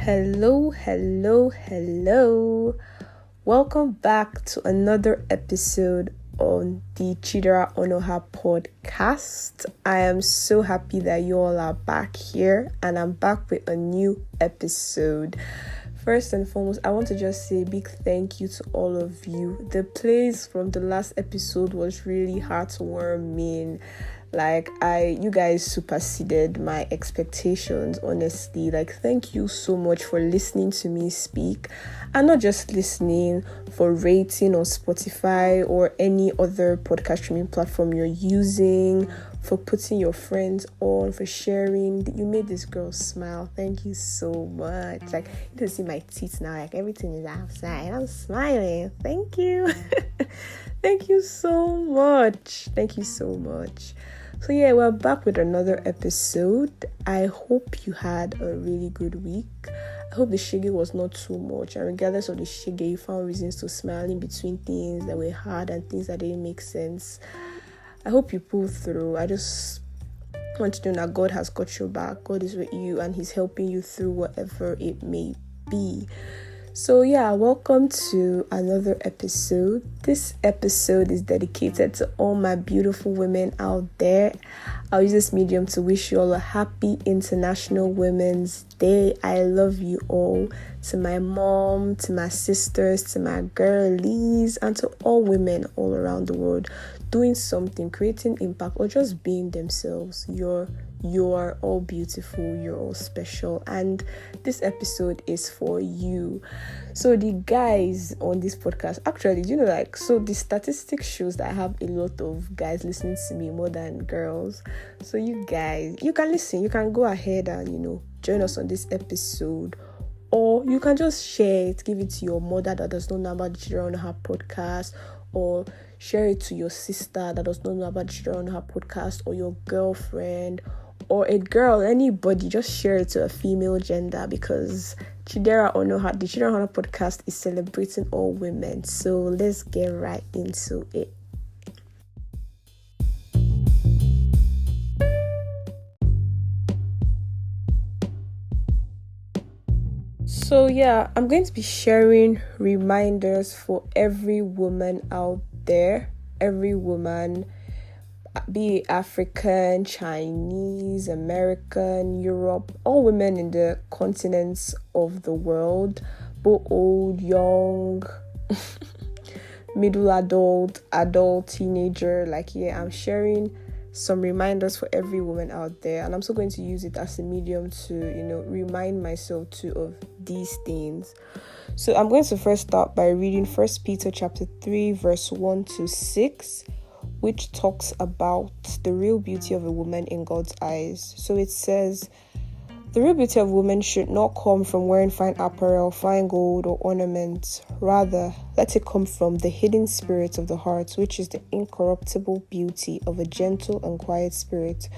Hello. Welcome back to another episode on the Chidera Onoha podcast. I am so happy that you all are back here and I'm back with a new episode. First and foremost, I want to just say a big thank you to all of you. The plays from the last episode was really heartwarming. You guys superseded my expectations, honestly. Thank you so much for listening to me speak, and not just listening, for rating on Spotify or any other podcast streaming platform you're using, for putting your friends on, for sharing. You made this girl smile. Thank you so much. You can see my teeth now. Everything is outside. I'm smiling. Thank you. Thank you so much. So yeah, we're back with another episode. I hope you had a really good week. I hope the shiggy was not too much. And regardless of the shiggy, you found reasons to smile in between things that were hard and things that didn't make sense. I hope you pull through. I just want you to know that God has got your back. God is with you and He's helping you through whatever it may be. So yeah, welcome to another episode. This episode is dedicated to all my beautiful women out there. I'll use this medium to wish you all a happy International Women's Day. I love you all. To my mom, to my sisters, to my girlies, and to all women all around the world doing something, creating impact, or just being themselves. You are all beautiful, you're all special, and this episode is for you. So the guys on this podcast, actually, the statistics shows that I have a lot of guys listening to me more than girls. So you guys, you can listen, you can go ahead and, join us on this episode. Or you can just share it, give it to your mother that does not know about the Chidera on her podcast, or share it to your sister that does not know about the Chidera on her podcast, or your girlfriend, or a girl, anybody. Just share it to a female gender, because the Chidera on her podcast is celebrating all women. So let's get right into it. So yeah, I'm going to be sharing reminders for every woman out there, every woman, be it African, Chinese, American, Europe, all women in the continents of the world, both old, young, middle adult, teenager. I'm sharing some reminders for every woman out there, and I'm still going to use it as a medium to, remind myself too of these things. So I'm going to first start by reading 1 Peter chapter 3 verse 1 to 6, which talks about the real beauty of a woman in God's eyes. So it says, the real beauty of women should not come from wearing fine apparel, fine gold, or ornaments. Rather, let it come from the hidden spirit of the heart, which is the incorruptible beauty of a gentle and quiet spirit,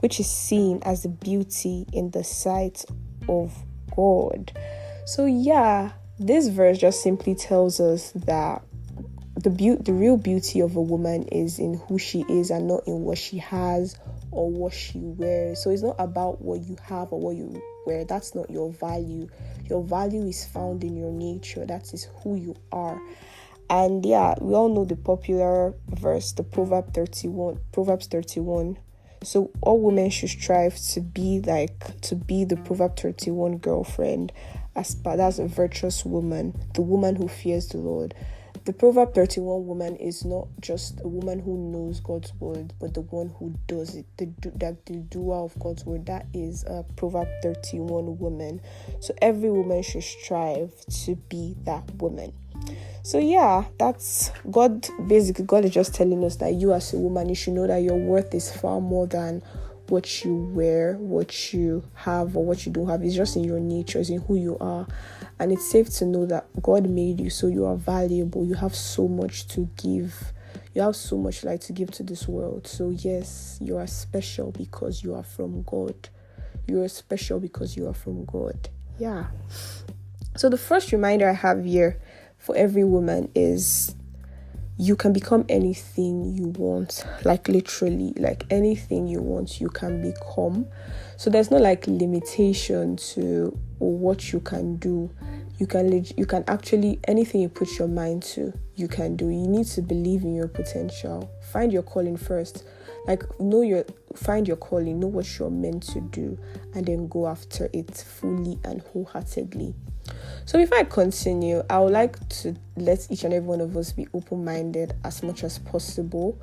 which is seen as the beauty in the sight of God. So yeah, this verse just simply tells us that the real beauty of a woman is in who she is and not in what she has or what she wears. So it's not about what you have or what you wear. That's not your value. Your value is found in your nature. That is who you are. And yeah, we all know the popular verse, the Proverbs 31. So all women should strive to be the Proverbs 31 girlfriend. That's a virtuous woman, the woman who fears the Lord. The Proverbs 31 woman is not just a woman who knows God's word, but the one who does it, the doer of God's word. That is a Proverbs 31 woman. So every woman should strive to be that woman. So yeah, that's God. Basically, God is just telling us that you as a woman, you should know that your worth is far more than what you wear, what you have, or what you don't have. It's just in your nature, it's in who you are. And it's safe to know that God made you, so you are valuable. You have so much to give. You have so much light to give to this world. So yes, you are special because you are from God. You are special because you are from God. Yeah. So the first reminder I have here for every woman is you can become anything you want, like literally, like anything you want you can become. So there's no like limitation to what you can do. You can actually, anything you put your mind to, you can do. You need to believe in your potential. Find your calling first. Like find your calling, know what you're meant to do, and then go after it fully and wholeheartedly. So before I continue, I would like to let each and every one of us be open-minded as much as possible.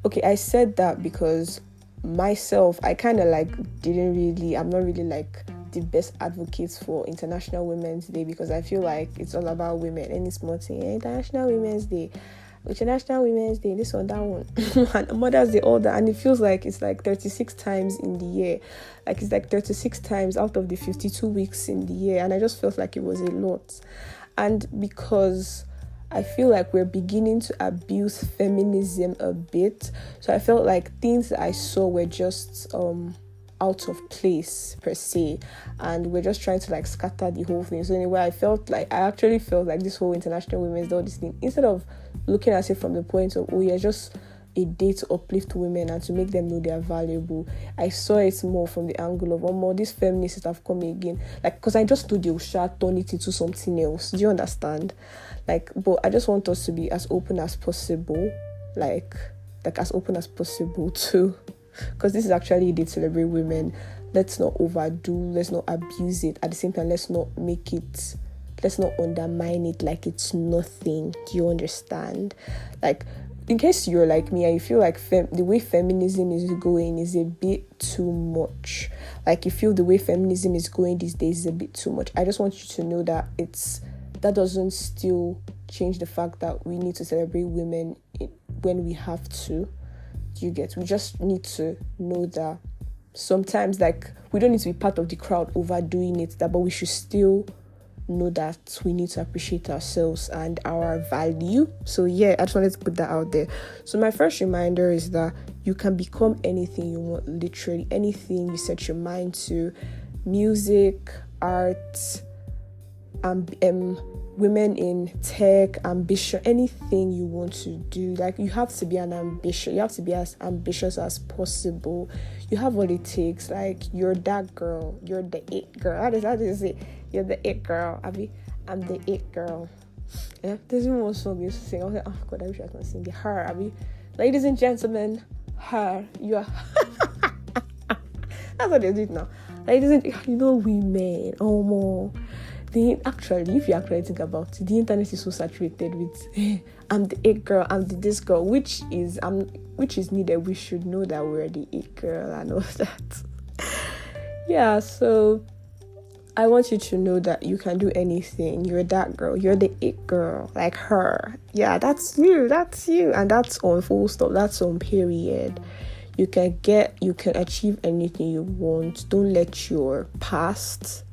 Okay, I said that because myself, I kind of like I'm not really like the best advocate for International Women's Day, because I feel like it's all about women. Any small thing, International Women's Day, International Women's Day, this one, that one, and Mother's Day, all that, and it feels like it's like 36 times in the year. Like it's like 36 times out of the 52 weeks in the year, and I just felt like it was a lot. And because I feel like we're beginning to abuse feminism a bit, so I felt like things that I saw were just out of place per se, and we're just trying to like scatter the whole thing. So anyway, I actually felt like this whole International Women's Day, all this thing, instead of looking at it from the point of, oh yeah, just a day to uplift women and to make them know they are valuable, I saw it more from the angle of, oh more, these feminists have come again, like, because I just knew they would turn it into something else. Do you understand? Like, but I just want us to be as open as possible, like as open as possible too, because this is actually a day to celebrate women. Let's not overdo, let's not abuse it. At the same time, let's not undermine it like it's nothing. Do you understand? Like, in case you're like me and you feel like the way feminism is going is a bit too much, like you feel the way feminism is going these days is a bit too much, I just want you to know that that doesn't still change the fact that we need to celebrate women when we have to. You get? We just need to know that sometimes, like, we don't need to be part of the crowd overdoing it, but we should still know that we need to appreciate ourselves and our value. So yeah, I just wanted to put that out there. So my first reminder is that you can become anything you want, literally anything you set your mind to. Music, art, women in tech, ambition, anything you want to do. Like, you have to be as ambitious as possible. You have what it takes. Like, you're that girl, you're the it girl. How does it say? You're the it girl. I'm the it girl. Yeah, there's one song you used to sing. I was like, oh god, I wish I could sing it. Her, ladies and gentlemen, her, you are. That's what they do now. Ladies and women, oh more. Actually, if you actually think about it, the internet is so saturated with I'm the it girl, I'm the this girl, which is needed. We should know that we're the it girl and all that. Yeah, so I want you to know that you can do anything. You're that girl. You're the it girl, like her. Yeah, that's you. And that's on full stop. That's on period. You can achieve anything you want. Don't let your past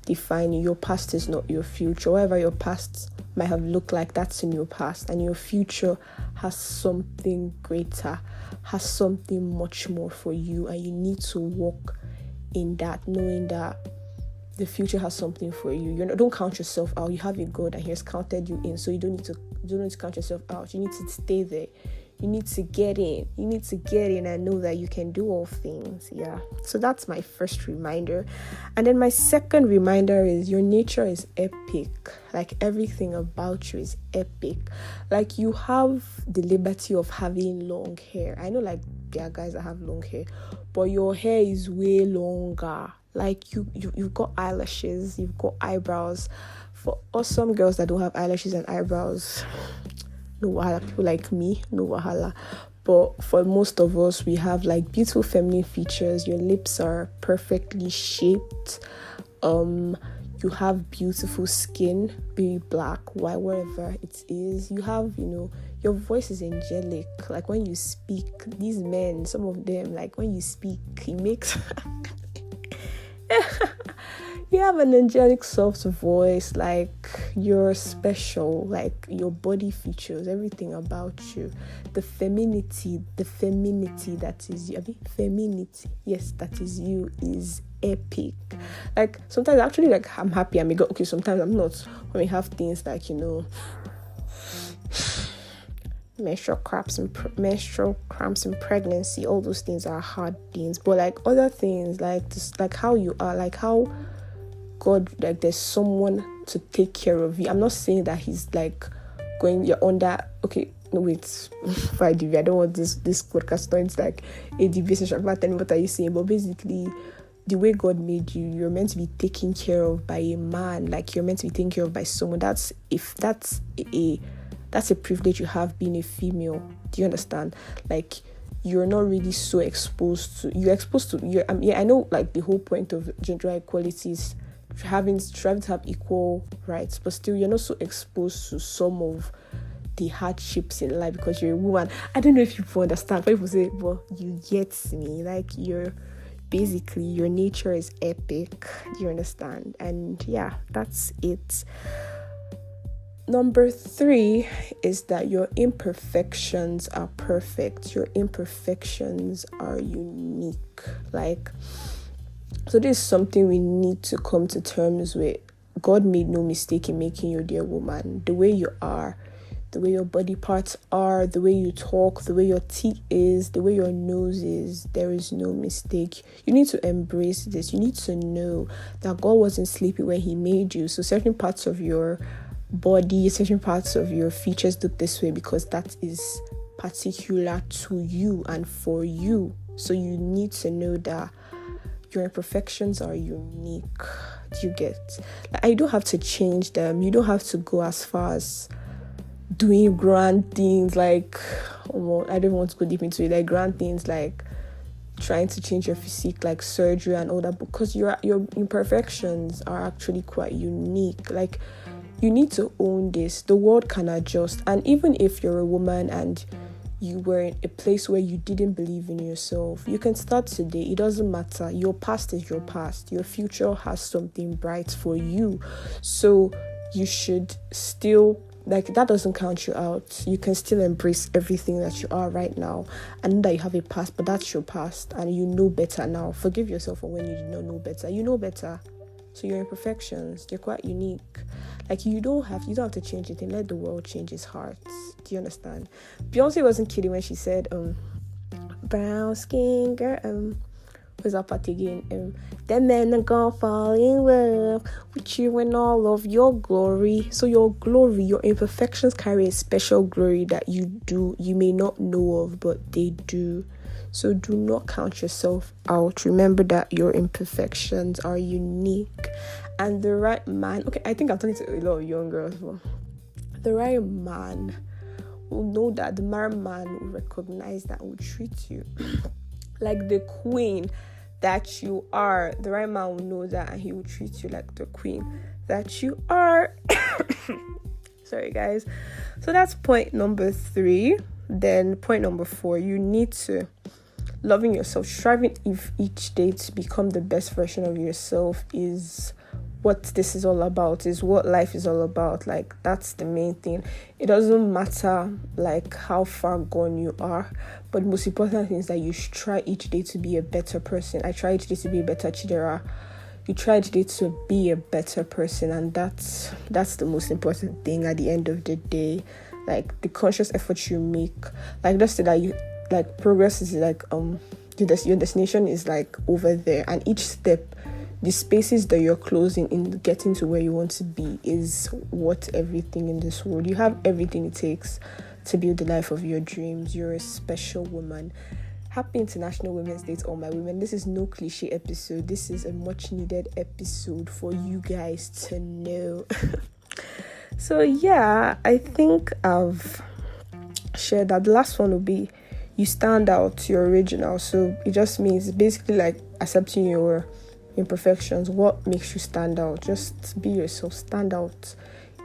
define you. Your past is not your future. Whatever your past might have looked like, that's in your past. And your future has something greater, has something much more for you. And you need to walk in that, knowing that the future has something for you. Don't count yourself out. You have a God and He has counted you in. So you don't need to count yourself out. You need to stay there. You need to get in. And know that you can do all things. Yeah. So that's my first reminder. And then my second reminder is your nature is epic. Like, everything about you is epic. Like, you have the liberty of having long hair. I know, like, there are guys that have long hair, but your hair is way longer. Like, you've got eyelashes, you've got eyebrows. For awesome girls that don't have eyelashes and eyebrows, no wahala. People like me, no wahala. But for most of us, we have like beautiful feminine features. Your lips are perfectly shaped. You have beautiful skin, be black, white, wherever it is. You have, your voice is angelic. Like, when you speak, these men, some of them, like, when you speak, it makes you have an angelic soft voice. Like, you're special. Like, your body features, everything about you, the femininity that is you. That is you, is epic. Like, sometimes actually, like, I'm happy, I'm a girl. Okay, sometimes I'm not. When we have things like, menstrual cramps and pregnancy. All those things are hard things, but like other things, like just like how you are, like how God, like there's someone to take care of you. I'm not saying that he's like you're under. Okay, no wait, I don't want this podcast to it's like a debate session about telling what are you saying, but basically the way God made you, you're meant to be taken care of by a man. Like you're meant to be taken care of by someone. That's a privilege you have being a female. Do you understand? Like you're not really so exposed to. I know like the whole point of gender equality is striving to have equal rights, but still you're not so exposed to some of the hardships in life because you're a woman. I don't know if you understand. People say, well, you get me. Like basically your nature is epic. Do you understand? And yeah, that's it. Number 3 is that your imperfections are perfect. Your imperfections are unique. So this is something we need to come to terms with. God made no mistake in making you, dear woman. The way you are, the way your body parts are, the way you talk, the way your teeth is, the way your nose is, there is no mistake. You need to embrace this. You need to know that God wasn't sleepy when he made you. So certain parts of your body, certain parts of your features look this way because that is particular to you and for you. So you need to know that your imperfections are unique. Do you get? Like, you don't have to change them. You don't have to go as far as doing grand things like, I don't want to go deep into it, like grand things like trying to change your physique, like surgery and all that, because your imperfections are actually quite unique. Like you need to own this. The world can adjust, and even if you're a woman and you were in a place where you didn't believe in yourself, you can start today. It doesn't matter. Your past is your past. Your future has something bright for you. So you should still, like, that doesn't count you out. You can still embrace everything that you are right now. I know that you have a past, but that's your past and you know better now. Forgive yourself for when you did not know better. You know better. So your imperfections, they're quite unique. Like you don't have to change it and let the world change its heart. Do you understand? Beyonce wasn't kidding when she said, brown skin girl, what's that part again? Them men are gonna fall in love with you in all of your glory. So your glory, your imperfections carry a special glory that you may not know of, but they do. So do not count yourself out. Remember that your imperfections are unique. And the right man, okay, I think I'm talking to a lot of young girls, but the right man will know that, the married man will recognize that, will treat you like the queen that you are. The right man will know that, and he will treat you like the queen that you are. Sorry, guys. So that's point number 3. Then point number 4, you need to loving yourself, striving each day to become the best version of yourself is what this is all about, is what life is all about. Like, that's the main thing. It doesn't matter like how far gone you are, but the most important thing is that you should try each day to be a better person. I try each day to be a better Chidera. You try each day to be a better person, and that's the most important thing at the end of the day. Like, the conscious effort you make, like just so that you, like, progress is like your destination is like over there, and each step, the spaces that you're closing in getting to where you want to be, is what everything in this world. You have everything it takes to build the life of your dreams. You're a special woman. Happy International Women's Day to all my women. This is no cliche episode. This is a much needed episode for you guys to know. So yeah, I think I've shared that. The last one will be, you stand out, you're original. So it just means basically like accepting your imperfections. What makes you stand out? Just be yourself. Stand out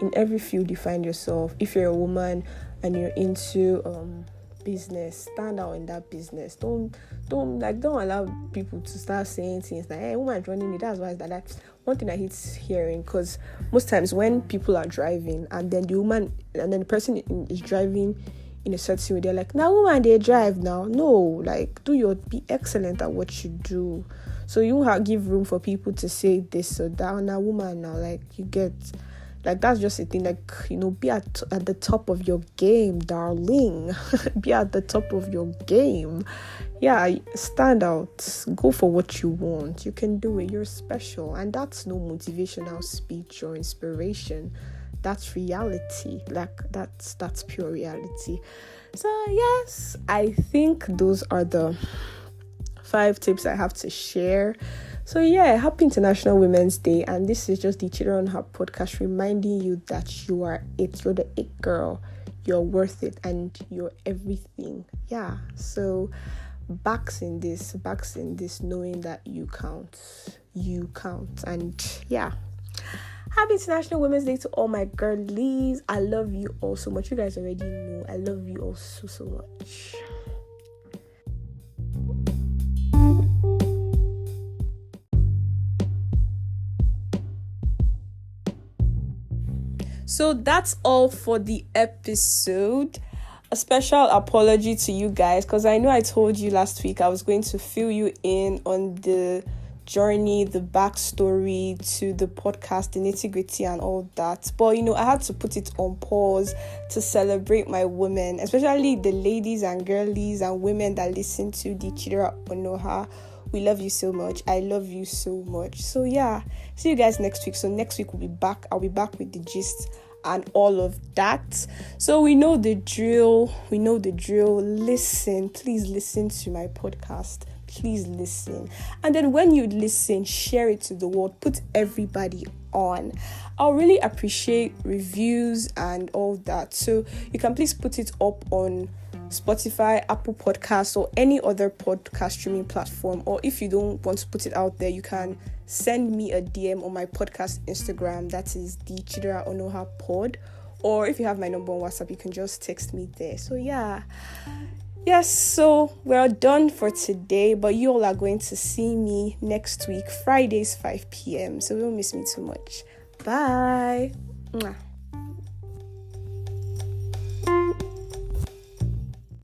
in every field you find yourself. If you're a woman and you're into business, stand out in that business. Don't allow people to start saying things like, hey, woman running it, that's why it's like that. One thing I hate hearing, because most times when people are driving and then the person is driving in a certain way, they're like, now woman, they drive now. No, like, be excellent at what you do. So you give room for people to say this or that. Now woman, now, like, you get, Like, that's just a thing. Like, be at the top of your game, darling. Be at the top of your game. Yeah, stand out. Go for what you want. You can do it. You're special. And that's no motivational speech or inspiration. That's reality. Like, that's pure reality. So yes, I think those are the 5 tips I have to share. So yeah, happy International Women's Day, and this is just the Chidera on Her podcast, reminding you that you are it. You're the it girl. You're worth it, and you're everything. Yeah. So backs in this, knowing that you count, and yeah. Happy International Women's Day to all my girlies. I love you all so much. You guys already know I love you all so much. So that's all for the episode. A special apology to you guys, because I know I told you last week I was going to fill you in on the journey, the backstory to the podcast, the nitty-gritty and all that. But I had to put it on pause to celebrate my women, especially the ladies and girlies and women that listen to the Chidera Onoha. We love you so much. I love you so much. So yeah, see you guys next week. So next week we'll be back. I'll be back with the gist and all of that. So we know the drill. Listen, please listen to my podcast. Please listen. And then when you listen, share it to the world. Put everybody on. I'll really appreciate reviews and all that. So you can please put it up on Spotify, Apple Podcasts, or any other podcast streaming platform. Or if you don't want to put it out there, you can send me a DM on my podcast Instagram. That is the Chidera Onoha Pod. Or if you have my number on WhatsApp, you can just text me there. So yeah. Yes, so we're done for today, but you all are going to see me next week, Fridays, 5 p.m. So don't miss me too much. Bye. Mwah.